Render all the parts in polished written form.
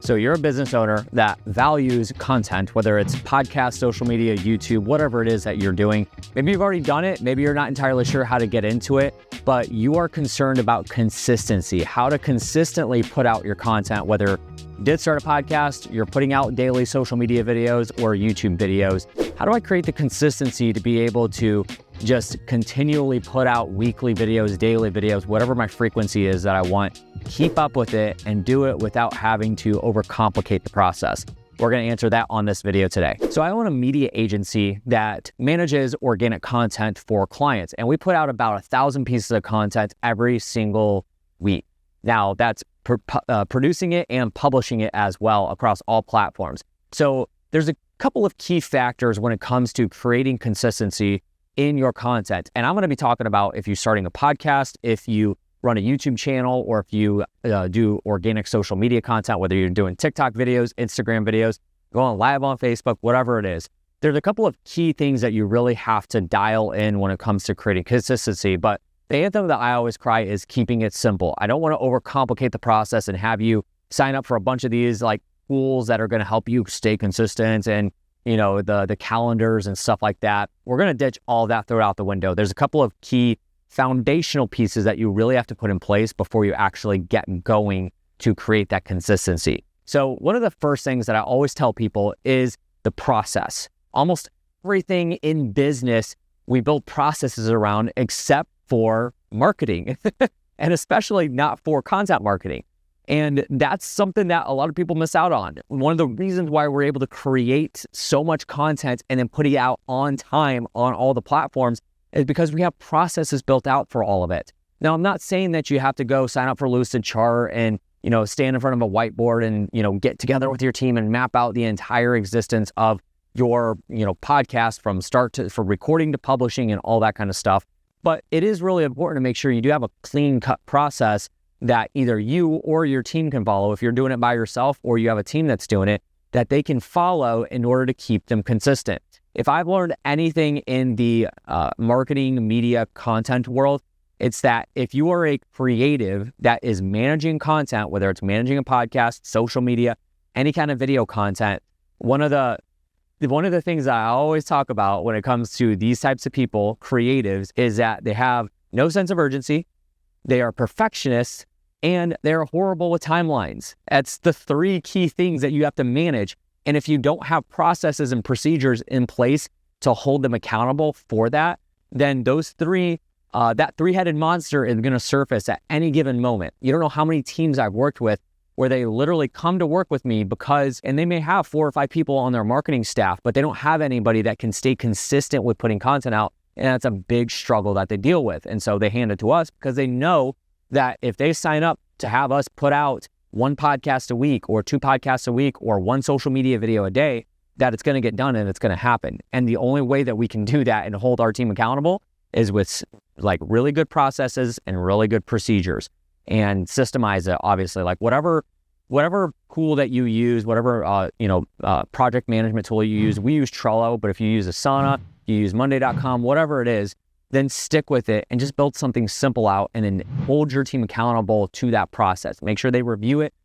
So you're a business owner that values content, whether it's podcast, social media, YouTube, whatever it is that you're doing. Maybe you've already done it. Maybe you're not entirely sure how to get into it, but you are concerned about consistency, how to consistently put out your content, whether you did start a podcast, you're putting out daily social media videos or YouTube videos. How do I create the consistency to be able to just continually put out weekly videos, daily videos, whatever my frequency is that I want, keep up with it and do it without having to overcomplicate the process? We're going to answer that on this video today. So I own a media agency that manages organic content for clients, and we put out about 1,000 pieces of content every single week. Now that's producing it and publishing it as well across all platforms. So there's a couple of key factors when it comes to creating consistency in your content. And I'm going to be talking about if you're starting a podcast, if you run a YouTube channel, or if you do organic social media content, whether you're doing TikTok videos, Instagram videos, going live on Facebook, whatever it is. There's a couple of key things that you really have to dial in when it comes to creating consistency. But the anthem that I always cry is keeping it simple. I don't want to overcomplicate the process and have you sign up for a bunch of these like tools that are going to help you stay consistent and the calendars and stuff like that. We're going to ditch all that, throw it out the window. There's a couple of key foundational pieces that you really have to put in place before you actually get going to create that consistency. So one of the first things that I always tell people is the process. Almost everything in business, we build processes around except for marketing and especially not for content marketing. And that's something that a lot of people miss out on. One of the reasons why we're able to create so much content and then put it out on time on all the platforms is because we have processes built out for all of it. Now, I'm not saying that you have to go sign up for Lucidchart and, stand in front of a whiteboard and, get together with your team and map out the entire existence of your, podcast from from recording to publishing and all that kind of stuff. But it is really important to make sure you do have a clean cut process that either you or your team can follow. If you're doing it by yourself or you have a team that's doing it, that they can follow in order to keep them consistent. If I've learned anything in the marketing, media, content world, it's that if you are a creative that is managing content, whether it's managing a podcast, social media, any kind of video content, one of the things that I always talk about when it comes to these types of people, creatives, is that they have no sense of urgency, they are perfectionists, and they're horrible with timelines. That's the three key things that you have to manage. And if you don't have processes and procedures in place to hold them accountable for that, then those that three-headed monster is going to surface at any given moment. You don't know how many teams I've worked with where they literally come to work with me and they may have 4 or 5 people on their marketing staff, but they don't have anybody that can stay consistent with putting content out. And that's a big struggle that they deal with. And so they hand it to us because they know that if they sign up to have us put out 1 podcast a week or 2 podcasts a week or 1 social media video a day, that it's going to get done and it's going to happen. And the only way that we can do that and hold our team accountable is with like really good processes and really good procedures and systemize it. Obviously, like whatever tool that you use, whatever project management tool you use. We use Trello, but if you use Asana, you use Monday.com, whatever it is, then stick with it and just build something simple out and then hold your team accountable to that process. Make sure they review it,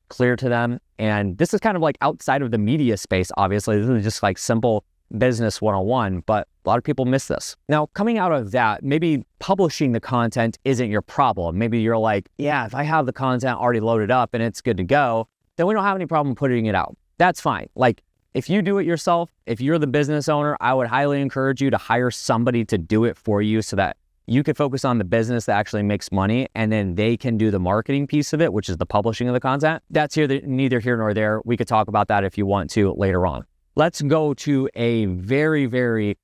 clear to them. And this is kind of like outside of the media space, obviously. This is just like simple business 101, but a lot of people miss this. Now, coming out of that, maybe publishing the content isn't your problem. Maybe you're like, yeah, if I have the content already loaded up and it's good to go, then we don't have any problem putting it out. That's fine. Like, if you do it yourself, if you're the business owner, I would highly encourage you to hire somebody to do it for you so that you can focus on the business that actually makes money, and then they can do the marketing piece of it, which is the publishing of the content. That's neither here nor there. We could talk about that if you want to later on. Let's go to a very, very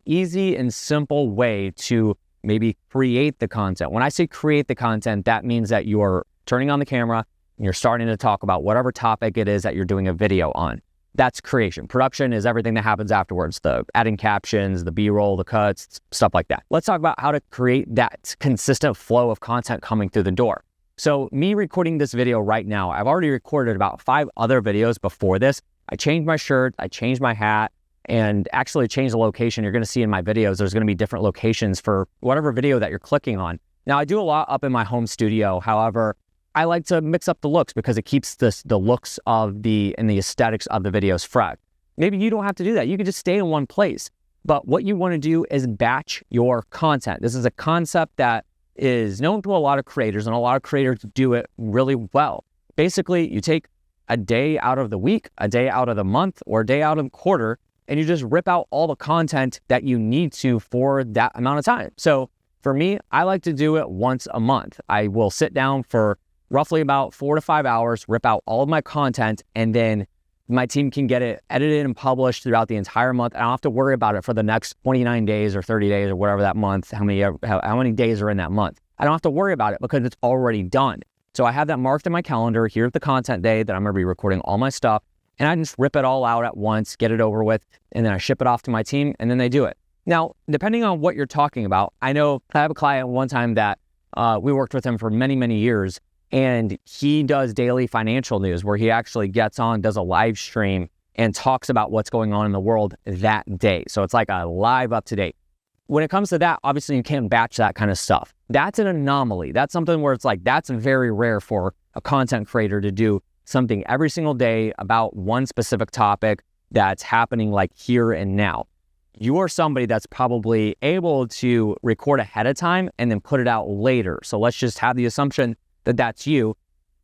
easy and simple way to maybe create the content. When I say create the content, that means that you're turning on the camera and you're starting to talk about whatever topic it is that you're doing a video on. That's creation. Production is everything that happens afterwards, the adding captions, the B-roll, the cuts, stuff like that. Let's talk about how to create that consistent flow of content coming through the door. So me recording this video right now, I've already recorded about 5 other videos before this. I changed my shirt, I changed my hat, and actually changed the location. You're going to see in my videos, there's going to be different locations for whatever video that you're clicking on. Now, I do a lot up in my home studio. However, I like to mix up the looks because it keeps the looks and the aesthetics of the videos fresh. Maybe you don't have to do that. You can just stay in one place. But what you want to do is batch your content. This is a concept that is known to a lot of creators, and a lot of creators do it really well. Basically, you take a day out of the week, a day out of the month, or a day out of the quarter, and you just rip out all the content that you need to for that amount of time. So for me, I like to do it once a month. I will sit down for roughly about 4 to 5 hours, rip out all of my content, and then my team can get it edited and published throughout the entire month. I don't have to worry about it for the next 29 days or 30 days or whatever that month, how many days are in that month. I don't have to worry about it because it's already done. So I have that marked in my calendar. Here's the content day that I'm going to be recording all my stuff, and I just rip it all out at once, get it over with, and then I ship it off to my team, and then they do it. Now, depending on what you're talking about, I know I have a client one time that we worked with him for many, many years, and he does daily financial news where he actually gets on, does a live stream, and talks about what's going on in the world that day. So it's like a live up to date. When it comes to that, obviously you can't batch that kind of stuff. That's an anomaly. That's something where it's like, that's very rare for a content creator to do something every single day about one specific topic that's happening like here and now. You are somebody that's probably able to record ahead of time and then put it out later. So let's just have the assumption that that's you.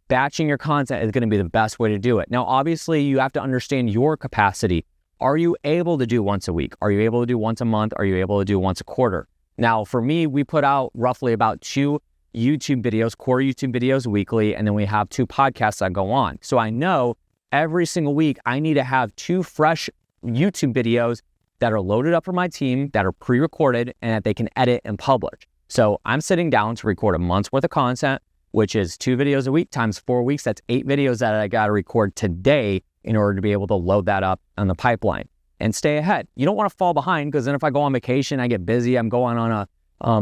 Batching your content is going to be the best way to do it. Now, obviously, you have to understand your capacity. Are you able to do once a week? Are you able to do once a month? Are you able to do once a quarter? Now, for me, we put out roughly about 2 YouTube videos, core YouTube videos weekly, and then we have 2 podcasts that go on. So I know every single week I need to have 2 fresh YouTube videos that are loaded up for my team, that are pre-recorded, and that they can edit and publish. So I'm sitting down to record a month's worth of content, which is 2 videos a week times 4 weeks. That's 8 videos that I got to record today in order to be able to load that up on the pipeline and stay ahead. You don't want to fall behind, because then if I go on vacation, I get busy, I'm going on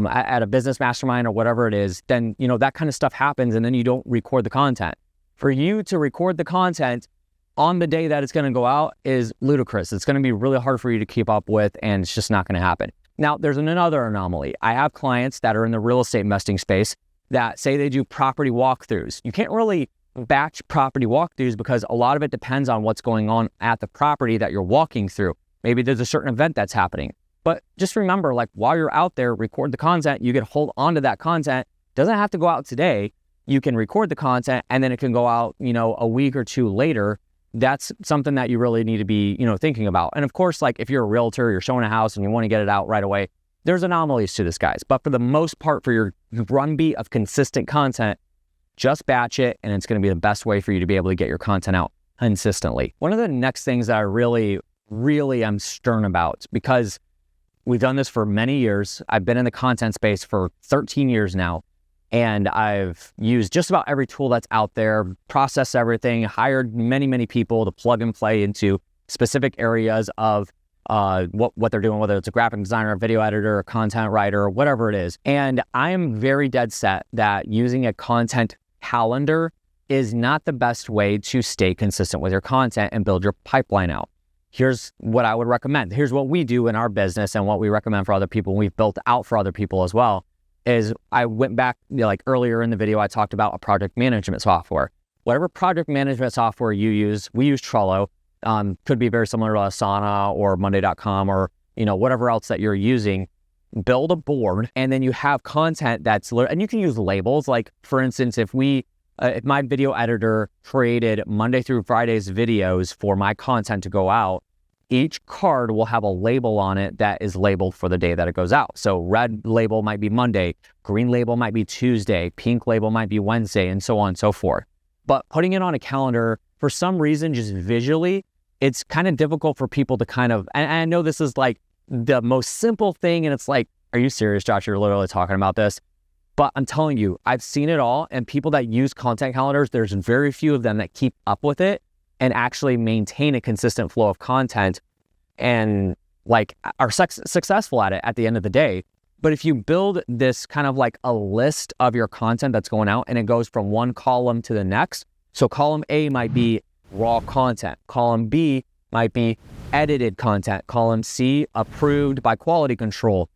at a business mastermind or whatever it is, then, that kind of stuff happens, and then you don't record the content. For you to record the content on the day that it's going to go out is ludicrous. It's going to be really hard for you to keep up with, and it's just not going to happen. Now, there's another anomaly. I have clients that are in the real estate investing space that say they do property walkthroughs. You can't really batch property walkthroughs because a lot of it depends on what's going on at the property that you're walking through. Maybe there's a certain event that's happening. But just remember, while you're out there, record the content. You can hold on to that content. Doesn't have to go out today. You can record the content, and then it can go out, a week or 2 later. That's something that you really need to be, thinking about. And of course, if you're a realtor, you're showing a house and you want to get it out right away, there's anomalies to this, guys. But for the most part, for your drumbeat of consistent content, just batch it, and it's going to be the best way for you to be able to get your content out consistently. One of the next things that I really am stern about, because we've done this for many years. I've been in the content space for 13 years now, and I've used just about every tool that's out there, processed everything, hired many, many people to plug and play into specific areas of what they're doing, whether it's a graphic designer, a video editor, a content writer, or whatever it is. And I am very dead set that using a content calendar is not the best way to stay consistent with your content and build your pipeline out. Here's what I would recommend. Here's what we do in our business and what we recommend for other people. We've built out for other people as well. Is I went back, earlier in the video, I talked about a project management software. Whatever project management software you use, we use Trello. Could be very similar to Asana or Monday.com or, whatever else that you're using. Build a board, and then you have content and you can use labels. For instance, if my video editor created Monday through Friday's videos for my content to go out, each card will have a label on it that is labeled for the day that it goes out. So red label might be Monday, green label might be Tuesday, pink label might be Wednesday, and so on and so forth. But putting it on a calendar, for some reason, just visually, it's kind of difficult for people to and I know this is the most simple thing, and it's are you serious, Josh? You're literally talking about this? But I'm telling you, I've seen it all, and people that use content calendars, there's very few of them that keep up with it and actually maintain a consistent flow of content and are successful at it at the end of the day. But if you build this kind of a list of your content that's going out, and it goes from one column to the next. So column A might be raw content. Column B might be edited content. Column C, approved by quality control.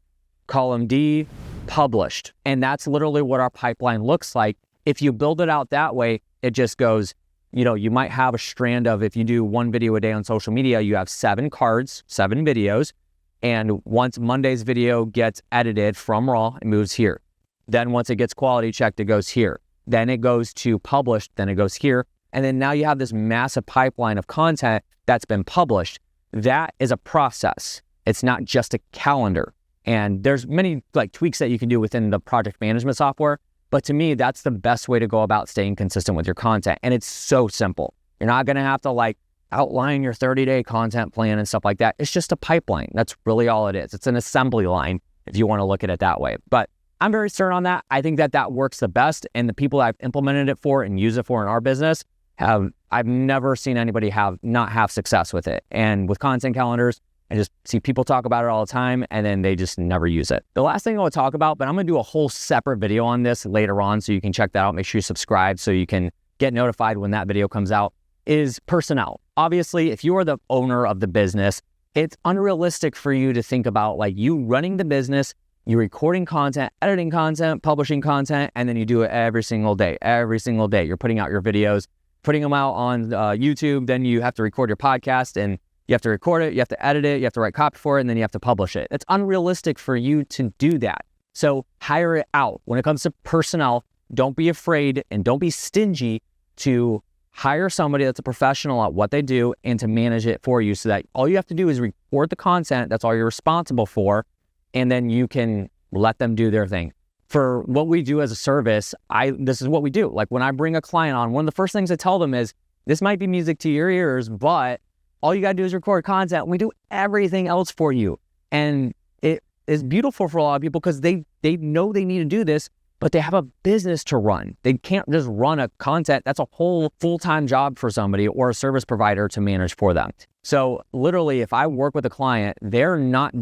Column D, published. And that's literally what our pipeline looks like If you build it out that way, it just goes, you might have a strand of, if you do 1 video a day on social media, you have 7 cards, 7 videos. And once Monday's video gets edited from Raw, it moves here. Then once it gets quality checked, it goes here. Then it goes to published, then it goes here. And then now you have this massive pipeline of content that's been published. That is a process. It's not just a calendar. And there's many tweaks that you can do within the project management software. But to me, that's the best way to go about staying consistent with your content. And it's so simple. You're not going to have to outline your 30-day content plan and stuff like that. It's just a pipeline. That's really all it is. It's an assembly line if you want to look at it that way. But I'm very certain on that. I think that works the best. And the people I've implemented it for and use it for in our business I've never seen anybody not have success with it. And with content calendars, I just see people talk about it all the time and then they just never use it. The last thing I want to talk about, but I'm going to do a whole separate video on this later on, so you can check that out. Make sure you subscribe so you can get notified when that video comes out, is personnel. Obviously, if you are the owner of the business, it's unrealistic for you to think about you running the business, you recording content, editing content, publishing content, and then you do it every single day. Every single day, you're putting out your videos, putting them out on YouTube, then you have to record your podcast, and you have to record it, you have to edit it, you have to write copy for it, and then you have to publish it. It's unrealistic for you to do that. So hire it out. When it comes to personnel, don't be afraid and don't be stingy to hire somebody that's a professional at what they do and to manage it for you, so that all you have to do is record the content. That's all you're responsible for. And then you can let them do their thing. For what we do as a service, this is what we do. When I bring a client on, one of the first things I tell them is, this might be music to your ears, but all you got to do is record content. We do everything else for you. And it is beautiful for a lot of people because they know they need to do this, but they have a business to run. They can't just run a content. That's a whole full-time job for somebody or a service provider to manage for them. So literally, if I work with a client, they're not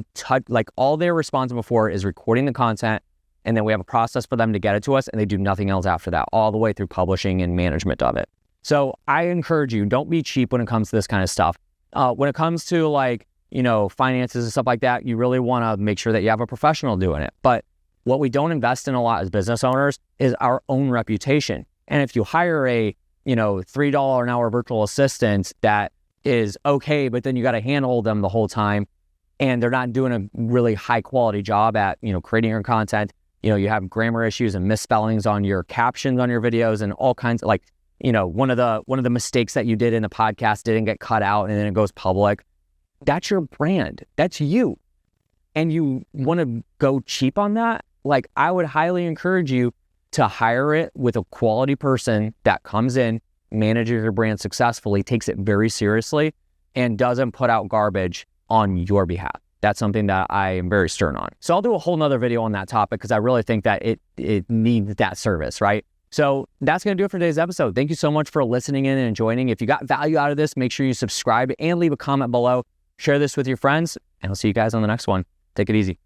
all they're responsible for is recording the content. And then we have a process for them to get it to us, and they do nothing else after that, all the way through publishing and management of it. So I encourage you, don't be cheap when it comes to this kind of stuff. When it comes to finances and stuff like that, you really want to make sure that you have a professional doing it. But what we don't invest in a lot as business owners is our own reputation. And if you hire a, $3 an hour virtual assistant that is okay, but then you got to handhold them the whole time, and they're not doing a really high quality job at, creating your content, you have grammar issues and misspellings on your captions on your videos and all kinds of one of the mistakes that you did in the podcast didn't get cut out and then it goes public. That's your brand. That's you. And you want to go cheap on that? I would highly encourage you to hire it with a quality person that comes in, manages your brand successfully, takes it very seriously, and doesn't put out garbage on your behalf. That's something that I am very stern on. So I'll do a whole nother video on that topic because I really think that it needs that service, right? So that's going to do it for today's episode. Thank you so much for listening in and joining. If you got value out of this, make sure you subscribe and leave a comment below. Share this with your friends, and I'll see you guys on the next one. Take it easy.